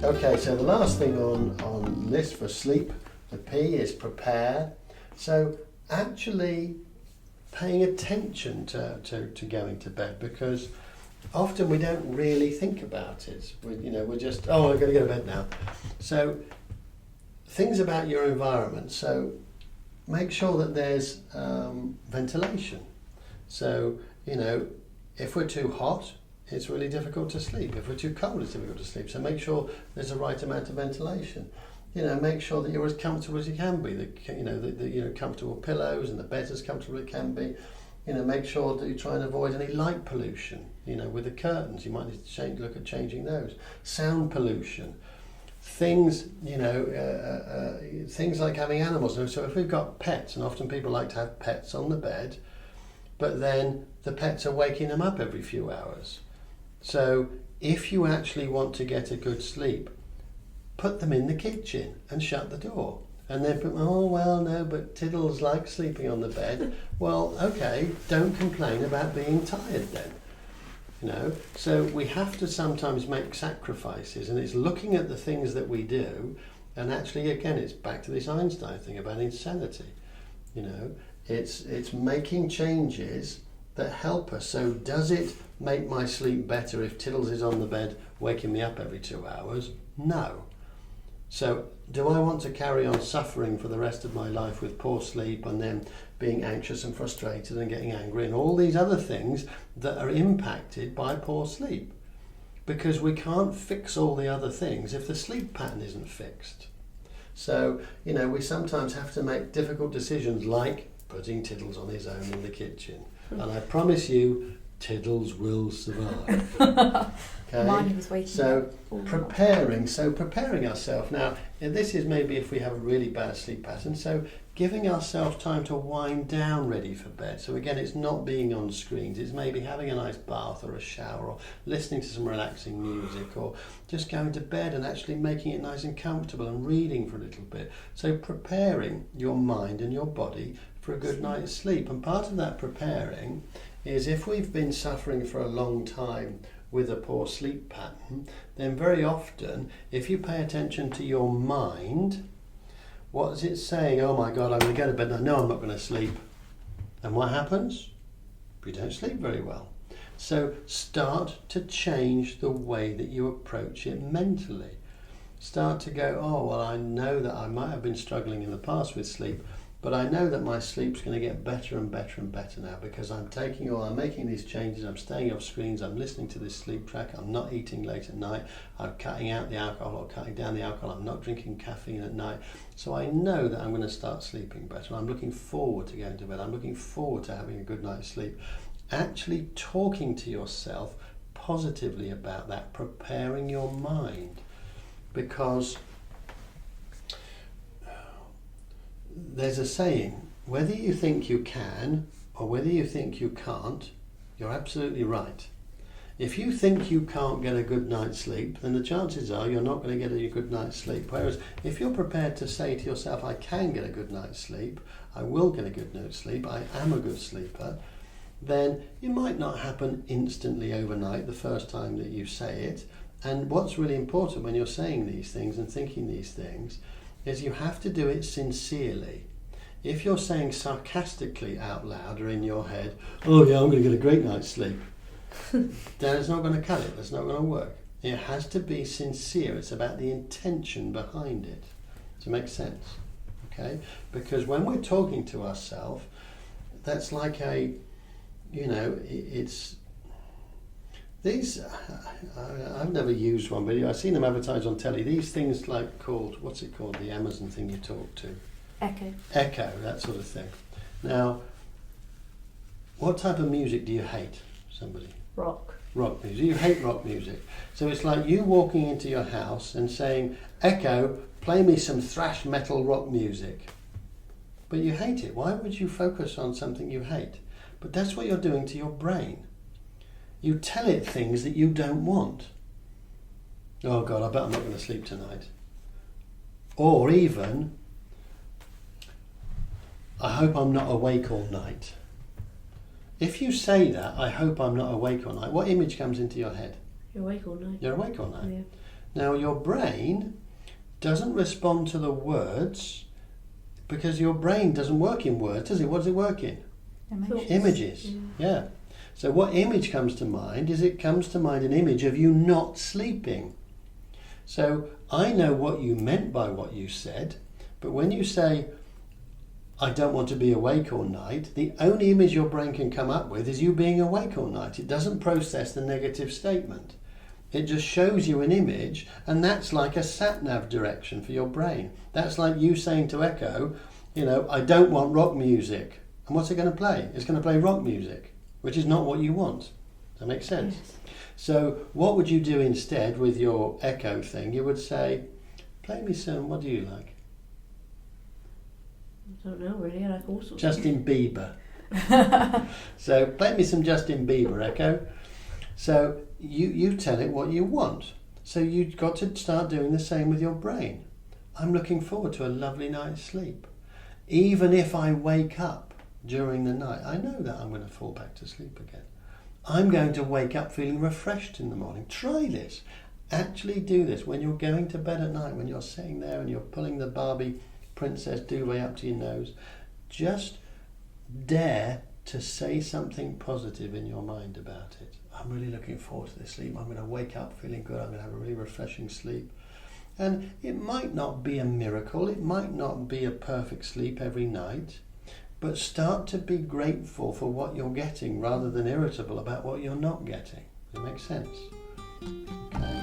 Okay, so the last thing on the list for sleep, the P, is prepare. So actually paying attention to going to bed, because often we don't really think about it. We're just, oh, I've got to go to bed now. So things about your environment. So make sure that there's ventilation. So, if we're too hot, it's really difficult to sleep. If we're too cold, it's difficult to sleep. So make sure there's the right amount of ventilation. Make sure that you're as comfortable as you can be. The comfortable pillows and the bed's as comfortable as it can be. Make sure that you try and avoid any light pollution. With the curtains, you might need to look at changing those. Sound pollution. Things, things like having animals. So if we've got pets, and often people like to have pets on the bed, but then the pets are waking them up every few hours. So if you actually want to get a good sleep, put them in the kitchen and shut the door. And then, but Tiddles likes sleeping on the bed. Well, okay, don't complain about being tired then. So we have to sometimes make sacrifices, and it's looking at the things that we do, and actually, again, it's back to this Einstein thing about insanity. It's making changes that help us. So does it make my sleep better if Tiddles is on the bed waking me up every 2 hours? No. So do I want to carry on suffering for the rest of my life with poor sleep and then being anxious and frustrated and getting angry and all these other things that are impacted by poor sleep? Because we can't fix all the other things if the sleep pattern isn't fixed. So, we sometimes have to make difficult decisions like putting Tiddles on his own in the kitchen. And I promise you, Tiddles will survive. Okay? Mine was waking up. Preparing ourselves. Now, and this is maybe if we have a really bad sleep pattern, so giving ourselves time to wind down ready for bed. So again, it's not being on screens, it's maybe having a nice bath or a shower or listening to some relaxing music or just going to bed and actually making it nice and comfortable and reading for a little bit. So preparing your mind and your body for a good night's sleep. And part of that preparing is if we've been suffering for a long time with a poor sleep pattern, then very often, if you pay attention to your mind, what is it saying? Oh my God, I'm going to go to bed. I know I'm not going to sleep. And what happens? We don't sleep very well. So start to change the way that you approach it mentally. Start to go, oh, well, I know that I might have been struggling in the past with sleep, but I know that my sleep's going to get better and better and better now because I'm making these changes, I'm staying off screens, I'm listening to this sleep track, I'm not eating late at night, I'm cutting out the alcohol or cutting down the alcohol, I'm not drinking caffeine at night. So I know that I'm going to start sleeping better. I'm looking forward to going to bed. I'm looking forward to having a good night's sleep. Actually talking to yourself positively about that, preparing your mind. Because there's a saying, whether you think you can or whether you think you can't, you're absolutely right. If you think you can't get a good night's sleep, then the chances are you're not going to get a good night's sleep. Whereas if you're prepared to say to yourself, I can get a good night's sleep, I will get a good night's sleep, I am a good sleeper, then it might not happen instantly overnight the first time that you say it. And what's really important when you're saying these things and thinking these things is you have to do it sincerely. If you're saying sarcastically out loud or in your head, oh yeah, I'm going to get a great night's sleep, then it's not going to cut it, it's not going to work. It has to be sincere, it's about the intention behind it. Does it make sense? Okay? Because when we're talking to ourselves, that's like it's these, I've never used one, but I've seen them advertised on telly. These things what's it called, the Amazon thing you talk to? Echo, that sort of thing. Now, what type of music do you hate, somebody? Rock music. You hate rock music. So it's like you walking into your house and saying, Echo, play me some thrash metal rock music. But you hate it. Why would you focus on something you hate? But that's what you're doing to your brain. You tell it things that you don't want. Oh God, I bet I'm not going to sleep tonight. Or even, I hope I'm not awake all night. If you say that, I hope I'm not awake all night, what image comes into your head? You're awake all night. You're awake all night. Yeah. Now your brain doesn't respond to the words because your brain doesn't work in words, does it? What does it work in? Images. Yeah. So what image comes to mind is it comes to mind an image of you not sleeping. So I know what you meant by what you said, but when you say, I don't want to be awake all night, the only image your brain can come up with is you being awake all night. It doesn't process the negative statement. It just shows you an image, and that's like a sat-nav direction for your brain. That's like you saying to Echo, I don't want rock music. And what's it going to play? It's going to play rock music, which is not what you want. Does that make sense? Yes. So what would you do instead with your Echo thing? You would say, play me some, what do you like? I don't know really, I like all sorts. Justin Bieber. So play me some Justin Bieber, Echo. So you tell it what you want. So you've got to start doing the same with your brain. I'm looking forward to a lovely night's sleep. Even if I wake up during the night, I know that I'm going to fall back to sleep again. I'm going to wake up feeling refreshed in the morning. Try this. Actually do this when you're going to bed at night, when you're sitting there and you're pulling the Barbie princess duvet up to your nose. Just dare to say something positive in your mind about it. I'm really looking forward to this sleep. I'm going to wake up feeling good. I'm going to have a really refreshing sleep. And it might not be a miracle. It might not be a perfect sleep every night. But start to be grateful for what you're getting rather than irritable about what you're not getting. Does it make sense? Okay.